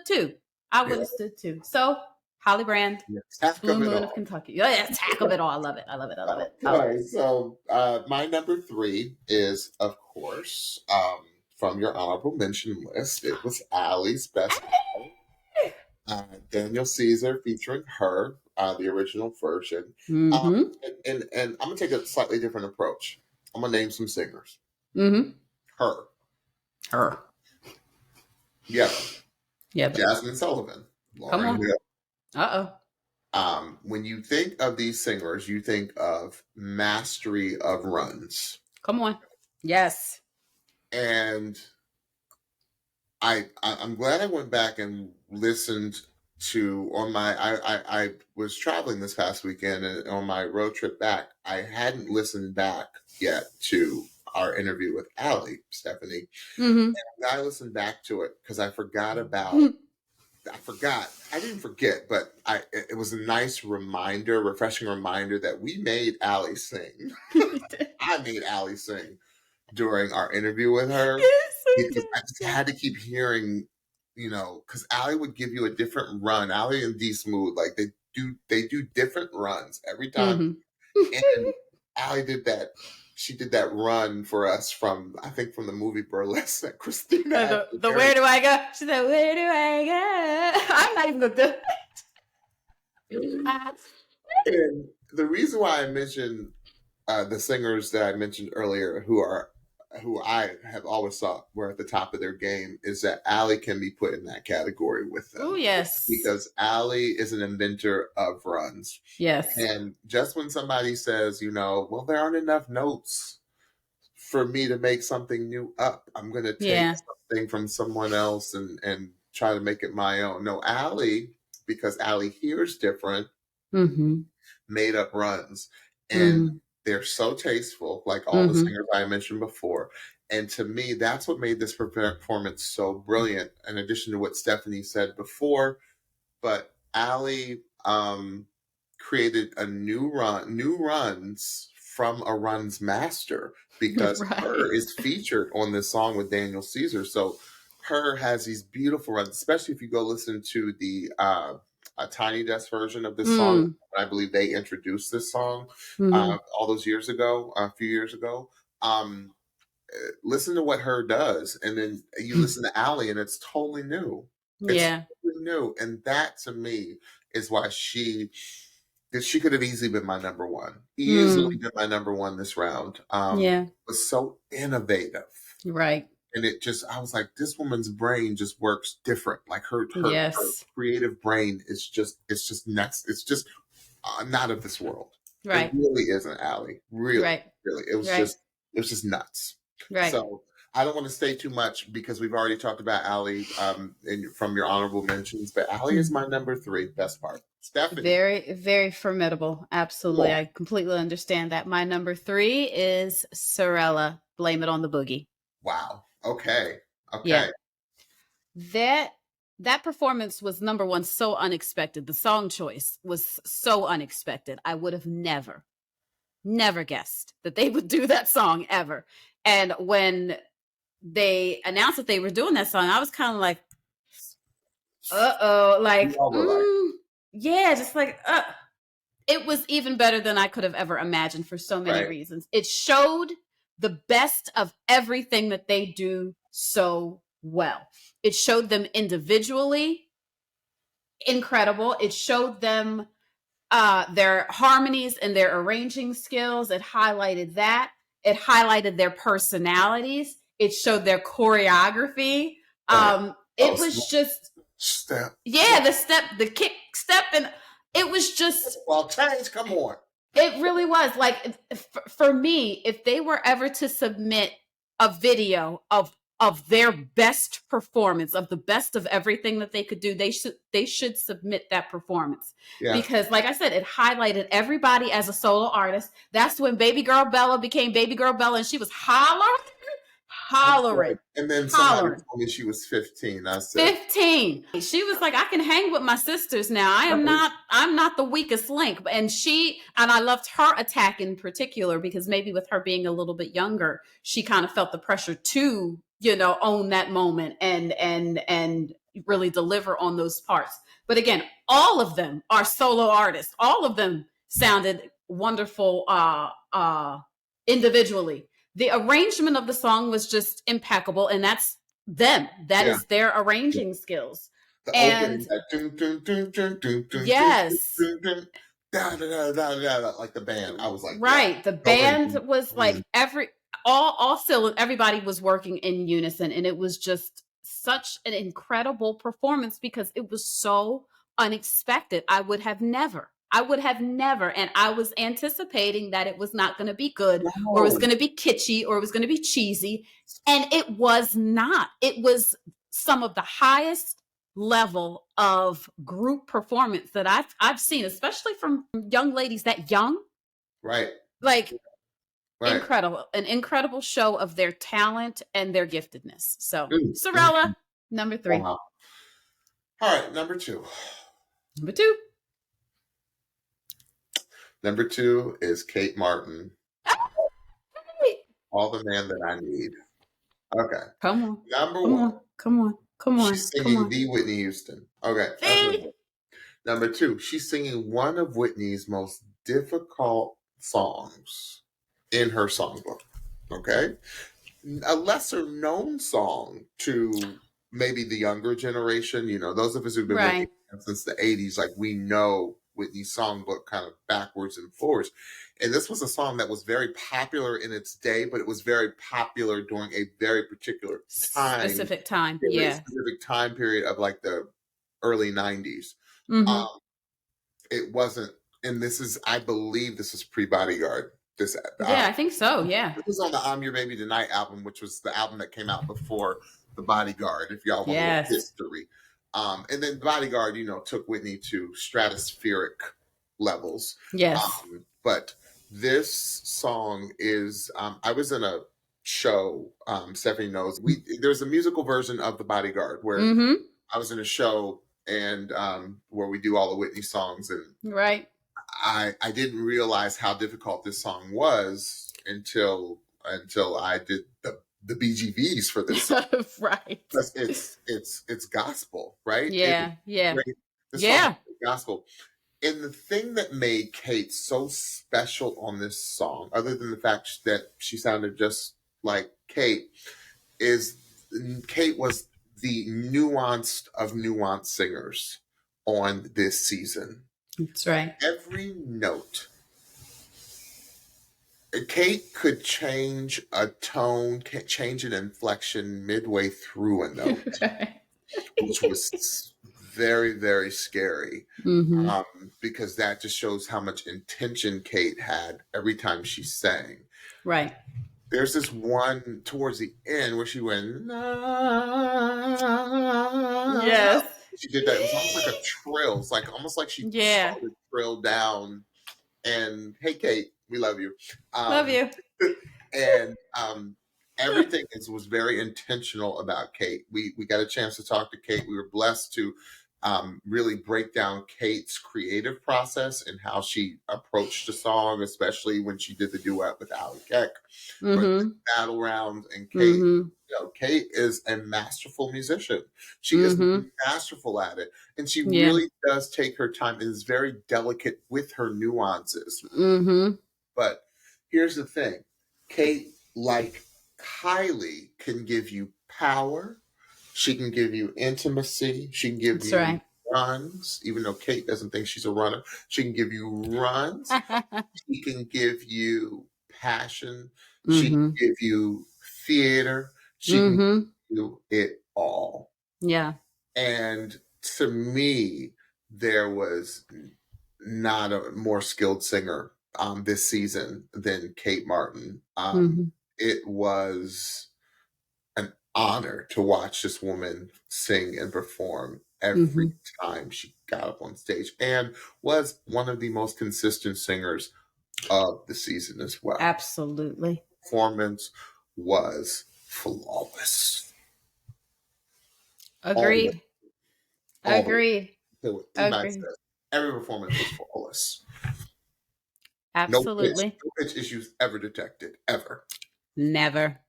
too. So Holly Brand, Blue Moon of Kentucky. Yeah, attack of it all. I love it. All right, so my number 3 is, of course, from your honorable mention list. It was Allie's Best Daniel Caesar featuring her, the original version. And I'm going to take a slightly different approach. I'm going to name some singers. Her. Yeah. Jasmine Sullivan. Come on. When you think of these singers, you think of mastery of runs. Come on. Yes. And I'm glad I went back and listened to I was traveling this past weekend, and on my road trip back, I hadn't listened back yet to our interview with Allie, Stephanie. And I listened back to it because I forgot about I didn't forget, but it was a nice reminder, refreshing reminder that we made Allie sing. I made Allie sing during our interview with her. Because I just had to keep hearing, because Allie would give you a different run. Allie and D Smooth, like they do different runs every time. And Allie did that. She did that run for us from the movie Burlesque that Christina. The Where Do I Go? She said, Where do I go? I'm not even gonna do it. And the reason why I mentioned the singers that I mentioned earlier, who I have always thought were at the top of their game, is that Allie can be put in that category with them. Oh, yes. Because Allie is an inventor of runs. Yes. And just when somebody says, well, there aren't enough notes for me to make something new up, I'm going to take something from someone else and try to make it my own. No, Allie, because Allie hears different, made up runs. And they're so tasteful, like all the singers I mentioned before. And to me, that's what made this performance so brilliant, in addition to what Stephanie said before. But Allie created new runs from a runs master, because her is featured on this song with Daniel Caesar. So her has these beautiful runs, especially if you go listen to the a Tiny Desk version of this song. I believe they introduced this song all those years ago, a few years ago. Listen to what her does, and then you listen to Allie, and it's totally new. It's totally new, and that to me is why she could have easily been my number 1. Easily been my number 1 this round. Was so innovative, right? And I was like, this woman's brain just works different. Like her creative brain is it's nuts. It's just not of this world. Right. It really isn't, Allie. Really, really. It was just nuts. Right. So I don't want to say too much because we've already talked about Allie from your honorable mentions, but Allie is my number 3 best part. Stephanie. Very, very formidable. Absolutely. I completely understand that. My number 3 is Sorella, Blame It on the Boogie. Wow. Okay. Yeah. That performance was, number 1, so unexpected. The song choice was so unexpected. I would have never guessed that they would do that song ever. And when they announced that they were doing that song, I was kind of like, just like, it was even better than I could have ever imagined for so many reasons. It showed the best of everything that they do so well. It showed them individually incredible. It showed them their harmonies and their arranging skills. It highlighted that. It highlighted their personalities. It showed their choreography. it was just step. Yeah, the step, the kick step, and it was just Well, change, come on. It really was. Like, for me, if they were ever to submit a video of their best performance, of the best of everything that they could do, they should submit that performance. Yeah. Because, like I said, it highlighted everybody as a solo artist. That's when Baby Girl Bella became Baby Girl Bella, and she was hollering. And then somebody told me she was 15. I said 15. She was like, I can hang with my sisters now. I'm not the weakest link. And I loved her attack in particular, because maybe with her being a little bit younger, she kind of felt the pressure to, own that moment and really deliver on those parts. But again, all of them are solo artists. All of them sounded wonderful individually. The arrangement of the song was just impeccable, and that's them. That is their arranging skills. And yes, like the band. I was like, right. The band was like everybody was working in unison, and it was just such an incredible performance because it was so unexpected. I would have never, and I was anticipating that it was not going to be good, or it was going to be kitschy, or it was going to be cheesy. And it was not. It was some of the highest level of group performance that I've seen, especially from young ladies that young. Right. Like, incredible. An incredible show of their talent and their giftedness. So, Sorella, number 3. Wow. All right, number 2. Number 2 is Kate Martin. All the Man That I Need. Okay. Come on. Number 1. Come on. She's singing the Whitney Houston. Okay. Number 2, she's singing one of Whitney's most difficult songs in her songbook. Okay. A lesser known song to maybe the younger generation, those of us who've been working since the 80s, like, we know Whitney's songbook kind of backwards and forwards. And this was a song that was very popular in its day, but it was very popular during a very particular specific time period of like the early 90s. It wasn't, and I believe this is pre-Bodyguard. I think so. Yeah. It was on the I'm Your Baby Tonight album, which was the album that came out before The Bodyguard, if y'all want to know history. And then Bodyguard, took Whitney to stratospheric levels. Yes. But this song is, I was in a show, Stephanie knows, there's a musical version of The Bodyguard where I was in a show and where we do all the Whitney songs. And I didn't realize how difficult this song was until I did the BGVs for this song. Right. Because it's gospel, right? Yeah. It's gospel. And the thing that made Kate so special on this song, other than the fact that she sounded just like Kate, is Kate was the nuanced of nuanced singers on this season. That's right. Every note. Kate could change a tone, change an inflection midway through a note, which was very, very scary, because that just shows how much intention Kate had every time she sang. Right. There's this one towards the end where she went, yes. She did that. It was almost like a trill. It's like almost like she started trill down. And hey, Kate, we love you. Love you. And everything was very intentional about Kate. We got a chance to talk to Kate. We were blessed to really break down Kate's creative process and how she approached the song, especially when she did the duet with Ali Keck, Battle Round. And Kate, Kate is a masterful musician. She is masterful at it. And she really does take her time and is very delicate with her nuances. But here's the thing. Kate, like Kylie, can give you power. She can give you intimacy. She can give you runs, even though Kate doesn't think she's a runner. She can give you runs. She can give you passion. She can give you theater. She can give you it all. Yeah. And to me, there was not a more skilled singer this season than Kate Martin. Mhm. It was an honor to watch this woman sing and perform every Mhm. time she got up on stage, and was one of the most consistent singers of the season as well. Absolutely. Performance was flawless. Agreed. All the way. Agreed. Anybody Agreed. says every performance was flawless. Absolutely. No pitch issues ever detected, ever. Never.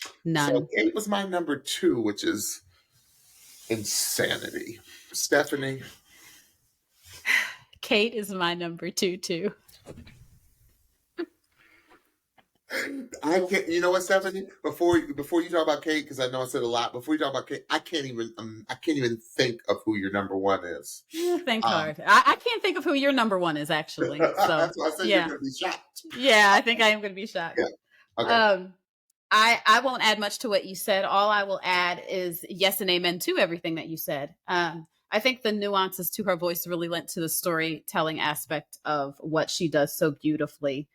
So None. Kate was my number 2, which is insanity. Stephanie? Kate is my number 2 too. I can't. You know what, Stephanie? Before you talk about Kate, because I know I said a lot. Before you talk about Kate, I can't even think of who your number 1 is. Think hard. I can't think of who your number 1 is actually. So That's why I said you're yeah, going to be shocked. yeah. I think I am going to be shocked. Yeah. Okay. I won't add much to what you said. All I will add is yes and amen to everything that you said. I think the nuances to her voice really lent to the storytelling aspect of what she does so beautifully.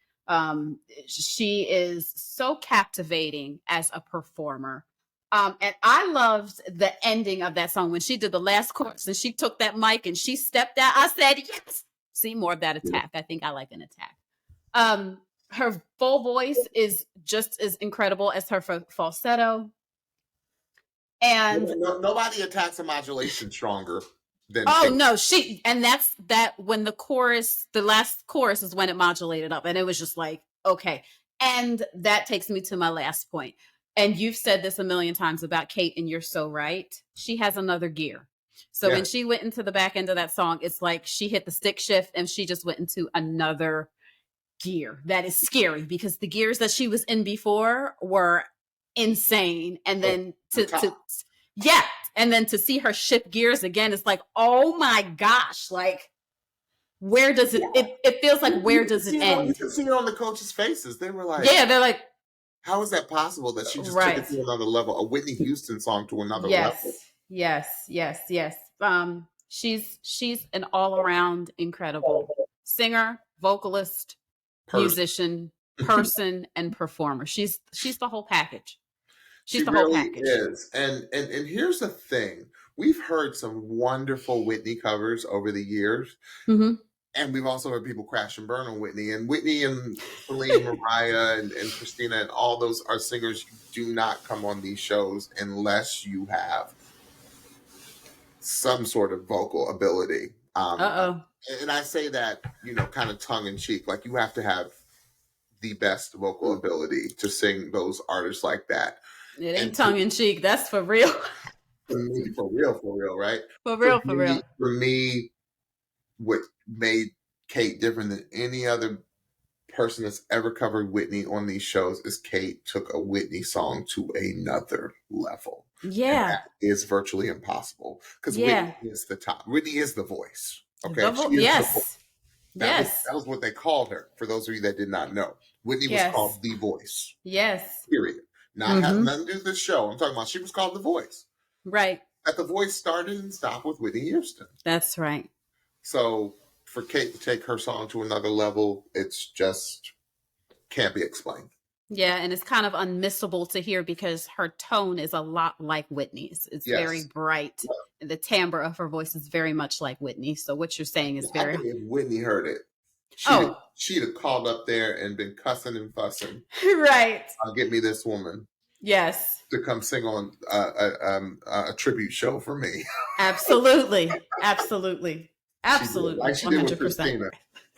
She is so captivating as a performer. And I loved the ending of that song when she did the last chorus and she took that mic and she stepped out. I said, yes. See, more of that attack. I think I like an attack. Her full voice is just as incredible as her falsetto. And nobody attacks a modulation stronger than oh no, that's when the last chorus is when it modulated up, and it was just like, okay. And that takes me to my last point. And you've said this a million times about Kate, and you're so right. She has another gear. So when she went into the back end of that song, it's like she hit the stick shift and she just went into another gear that is scary, because the gears that she was in before were insane. And then and then to see her shift gears again, it's like, oh my gosh, like where does it feels like where does it end? You can see it on the coaches' faces. They were like, yeah, they're like, how is that possible that she just took it to another level? A Whitney Houston song to another level. Yes. She's an all-around incredible singer, vocalist, musician, person, and performer. She's the whole package. She's the whole package. Is. And here's the thing. We've heard some wonderful Whitney covers over the years. Mm-hmm. And we've also heard people crash and burn on Whitney. And Whitney and Celine, Mariah and Christina and all those are singers. You do not come on these shows unless you have some sort of vocal ability. And I say that, kind of tongue in cheek. Like, you have to have the best vocal ability to sing those artists like that. It ain't tongue in cheek. That's for real. For real, right? For real. For me, what made Kate different than any other person that's ever covered Whitney on these shows is Kate took a Whitney song to another level. Yeah. And that is virtually impossible, because Whitney is the top. Whitney is the voice. Okay. Yes. That was what they called her, for those of you that did not know. Whitney was called the voice. Yes. Period. Not having nothing to do with this show. I'm talking about she was called the voice. Right. That the voice started and stopped with Whitney Houston. That's right. So for Kate to take her song to another level, it's just can't be explained. Yeah, and it's kind of unmissable to hear because her tone is a lot like Whitney's. It's very bright. Yeah. The timbre of her voice is very much like Whitney. So what you're saying is very... I think if Whitney heard it, she'd have called up there and been cussing and fussing. Right. Get me this woman. Yes. To come sing on a tribute show for me. Absolutely. Like she did with Christina.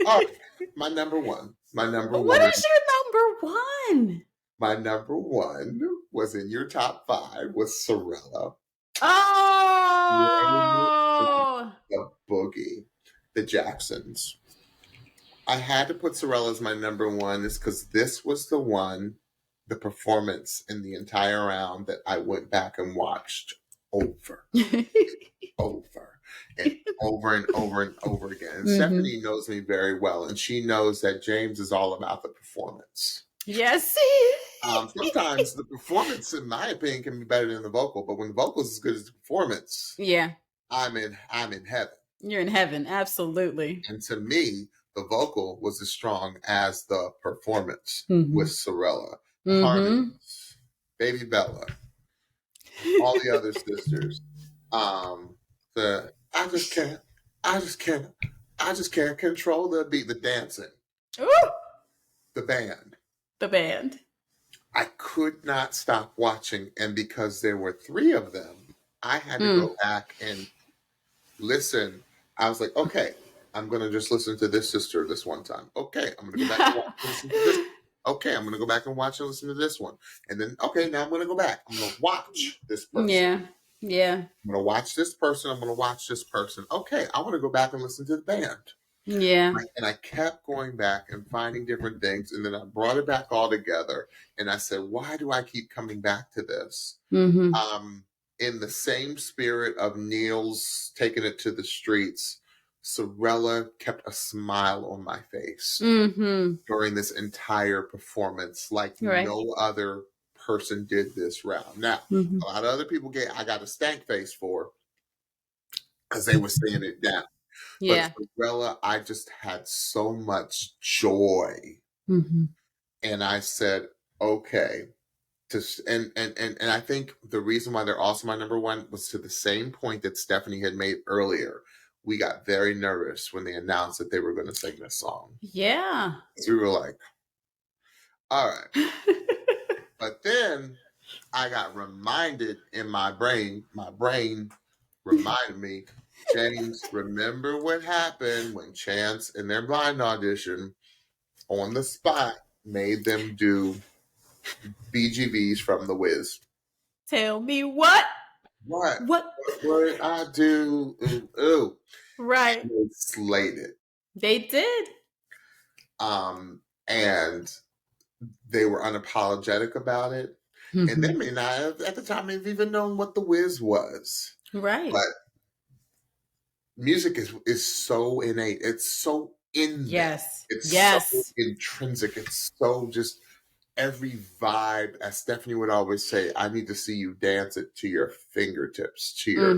Oh, my number one. What is your number one? My number one was in your top 5 was Sorella. Oh! The Boogie. The Jacksons. I had to put Sorella as my number one is because this was the performance in the entire round that I went back and watched over and over and over again. And Stephanie knows me very well, and she knows that James is all about the performance. Yes. Sometimes the performance, in my opinion, can be better than the vocal, but when the vocal is as good as the performance, Yeah. I'm in heaven. You're in heaven. Absolutely. And to me, the vocal was as strong as the performance with Sorella, the harmonies, Baby Bella, all the other sisters. The I just can't control the beat, the dancing, Ooh, the band. the band. I could not stop watching, and because there were 3 of them, I had to go back and listen. I was like, okay, I'm going to just listen to this sister this one time. Okay, I'm going to go back and watch and listen to this. Okay, I'm going to go back and watch and listen to this one. And then, okay, now I'm going to go back. I'm going to watch this person. Yeah. I'm going to watch this person. I'm going to watch this person. Okay, I want to go back and listen to the band. Yeah. And I kept going back and finding different things. And then I brought it back all together. And I said, why do I keep coming back to this? In the same spirit of Neil's taking it to the streets, Sorella kept a smile on my face during this entire performance, like no other person did this round. Now, a lot of other people I got a stank face for because they were saying it down. Yeah. But Sorella, I just had so much joy. And I said, okay. And I think the reason why they're also my number one was to the same point that Stephanie had made earlier. We got very nervous when they announced that they were going to sing this song. Yeah. So we were like, all right. But then I got reminded in my brain reminded me, James, remember what happened when Chance in their blind audition on the spot made them do BGVs from The Wiz. Tell me what? What would I do? Ooh. Right. They slayed it. They did. And they were unapologetic about it. And they may not have, at the time, have even known what The Wiz was. Right. But music is so innate. It's so in them. It's so intrinsic. It's so just every vibe, as Stephanie would always say, I need to see you dance it to your fingertips, to your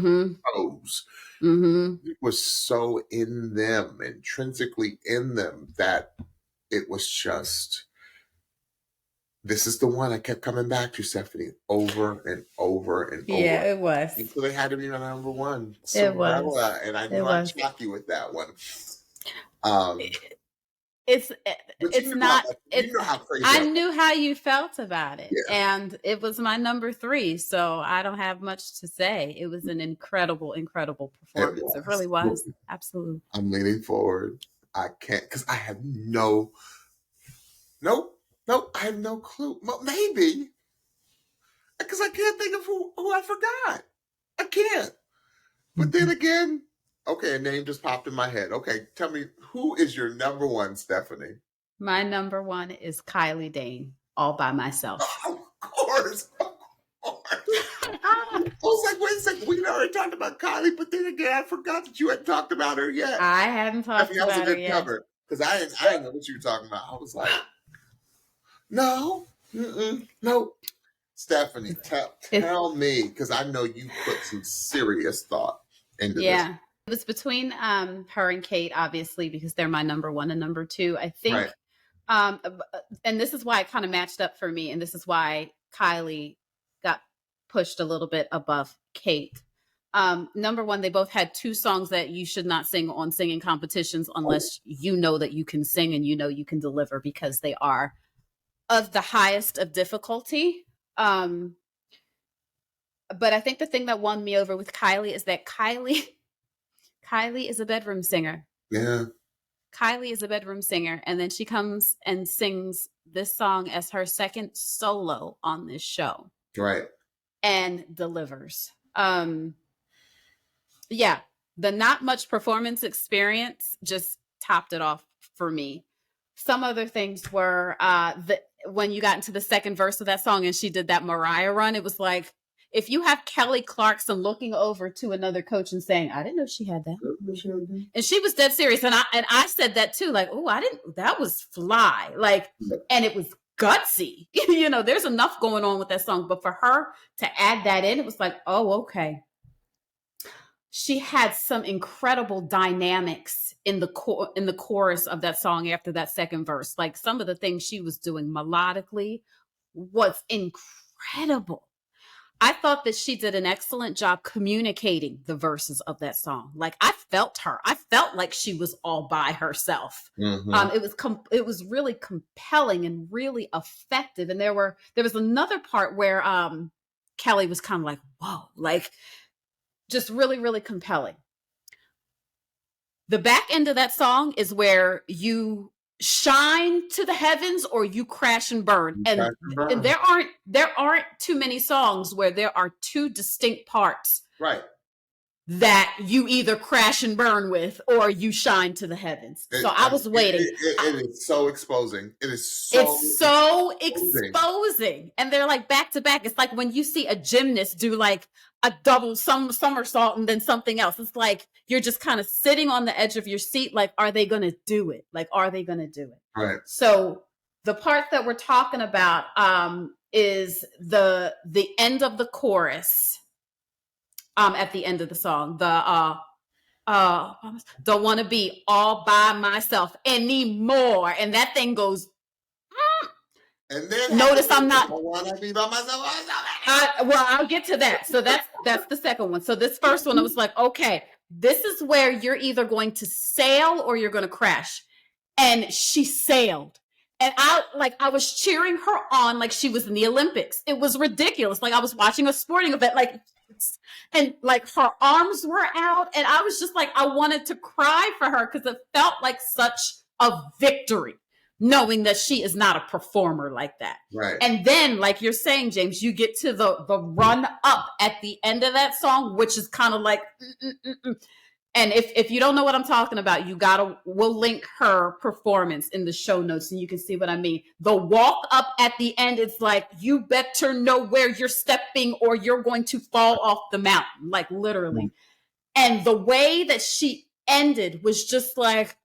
toes. It was so in them, intrinsically in them, that it was just, this is the one I kept coming back to, Stephanie, over and over and over. Yeah, it was. So they had to be my number one. It was. And I knew I'd shock you with that one. It's not. You know how crazy I knew how you felt about it, and it was my number 3. So I don't have much to say. It was an incredible performance. It really was. Absolutely. I'm leaning forward. I can't because I have nope. I have no clue. Well, maybe because I can't think of who I forgot. I can't. But then again. Okay, a name just popped in my head. Okay, tell me, who is your number one, Stephanie? My number one is Kylie Dane, All by Myself. Of course. I was like, wait a second, we already talked about Kylie, but then again, I forgot that you hadn't talked about her yet. I hadn't talked about her yet. That was a good cover, because I didn't know what you were talking about. I was like, no. Stephanie, tell me, because I know you put some serious thought into this. It was between her and Kate, obviously, because they're my number 1 and number 2. I think, and this is why it kind of matched up for me, and this is why Kylie got pushed a little bit above Kate. Number 1, they both had 2 songs that you should not sing on singing competitions unless you know that you can sing and you know you can deliver, because they are of the highest of difficulty. But I think the thing that won me over with Kylie is that Kylie is a bedroom singer. Yeah. Kylie is a bedroom singer. And then she comes and sings this song as her second solo on this show. Right. And delivers. The not much performance experience just topped it off for me. Some other things were when you got into the second verse of that song and she did that Mariah run, it was like, if you have Kelly Clarkson looking over to another coach and saying, I didn't know she had that. And she was dead serious. And I said that too, like, oh, that was fly. Like, and it was gutsy. There's enough going on with that song. But for her to add that in, it was like, oh, okay. She had some incredible dynamics in the chorus of that song after that second verse. Like some of the things she was doing melodically was incredible. I thought that she did an excellent job communicating the verses of that song. Like I felt her. I felt like she was all by herself. Mm-hmm. It was really compelling and really effective. And there was another part where Kelly was kind of like, whoa, like just really, really compelling. The back end of that song is where you shine to the heavens or you crash and burn. And there aren't too many songs where there are two distinct parts. Right. That you either crash and burn with or you shine to the heavens. So I was waiting. It is so exposing. It's so exposing. And they're like back to back. It's like when you see a gymnast do like a double somersault and then something else. It's like you're just kind of sitting on the edge of your seat. Like, are they going to do it? Like, are they going to do it? Right. So the part that we're talking about is the end of the chorus. At the end of the song, don't want to be all by myself anymore, and that thing goes. And then notice I'm not. I want to be by myself. Well, I'll get to that. So that's the second one. So this first one, I was like, okay, this is where you're either going to sail or you're going to crash, and she sailed. And I was cheering her on like she was in the Olympics. It was ridiculous. Like I was watching a sporting event, and like her arms were out. And I was just like, I wanted to cry for her because it felt like such a victory, knowing that she is not a performer like that. Right. And then, like you're saying, James, you get to the run up at the end of that song, which is kind of like, And if you don't know what I'm talking about, we'll link her performance in the show notes and you can see what I mean. The walk up at the end, it's like, you better know where you're stepping or you're going to fall off the mountain, like literally. And the way that she ended was just like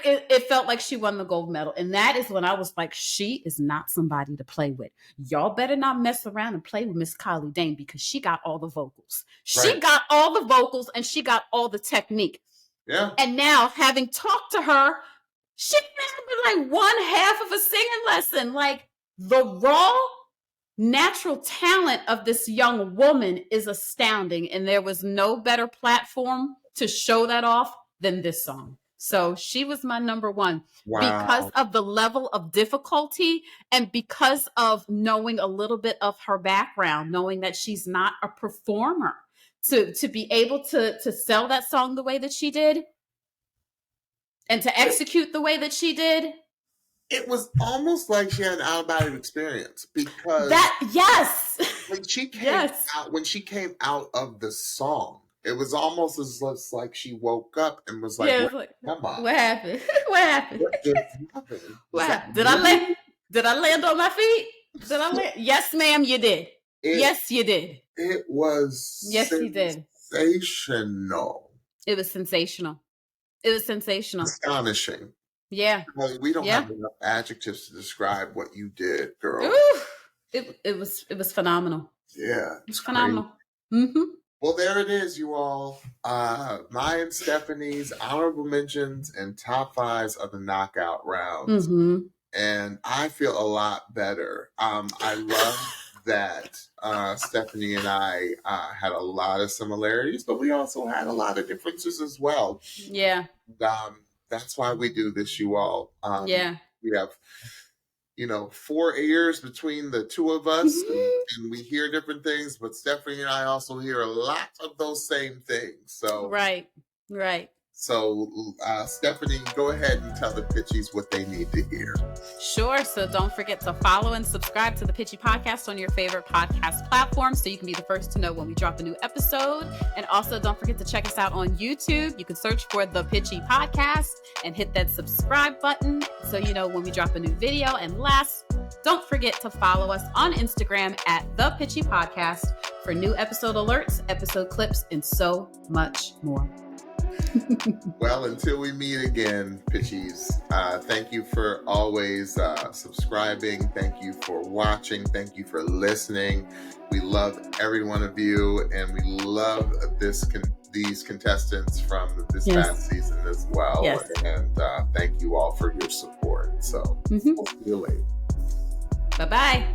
it felt like she won the gold medal. And that is when I was like, she is not somebody to play with. Y'all better not mess around and play with Miss Kylie Dane because she got all the vocals. She got all the vocals and she got all the technique. Yeah. And now having talked to her, she had like one half of a singing lesson. Like the raw natural talent of this young woman is astounding. And there was no better platform to show that off than this song. So she was my number one. Wow. Because of the level of difficulty and because of knowing a little bit of her background, knowing that she's not a performer, to be able to sell that song the way that she did and to execute the way that she did. It was almost like she had an out-of-body experience because when she came out of the song, it was almost as like she woke up and was like, what happened? What happened? What just happened? What happened? Did I land on my feet? Did I land? Yes, ma'am, you did. Yes, you did. It was you did. Sensational. It was sensational. It was sensational. Astonishing. Yeah. We don't have enough adjectives to describe what you did, girl. Ooh, it was phenomenal. Yeah. It was phenomenal. Mm-hmm. Well, there it is, you all. My and Stephanie's honorable mentions and top fives of the knockout rounds. Mm-hmm. And I feel a lot better. I love that Stephanie and I had a lot of similarities, but we also had a lot of differences as well. Yeah. That's why we do this, you all. Yeah. We have 4 ears between the two of us, and we hear different things, but Stephanie and I also hear a lot of those same things. So right. So Stephanie, go ahead and tell the Pitchies what they need to hear. Sure. So don't forget to follow and subscribe to the Pitchy Podcast on your favorite podcast platform so you can be the first to know when we drop a new episode. And also don't forget to check us out on YouTube. You can search for the Pitchy Podcast and hit that subscribe button so you know when we drop a new video. And last, don't forget to follow us on Instagram at the Pitchy Podcast for new episode alerts, episode clips, and so much more. Well, until we meet again, Pitchies, thank you for always subscribing. Thank you for watching. Thank you for listening. We love every one of you, and we love these contestants from this past season as well. Yes. And thank you all for your support. So, we'll see you later. Bye-bye.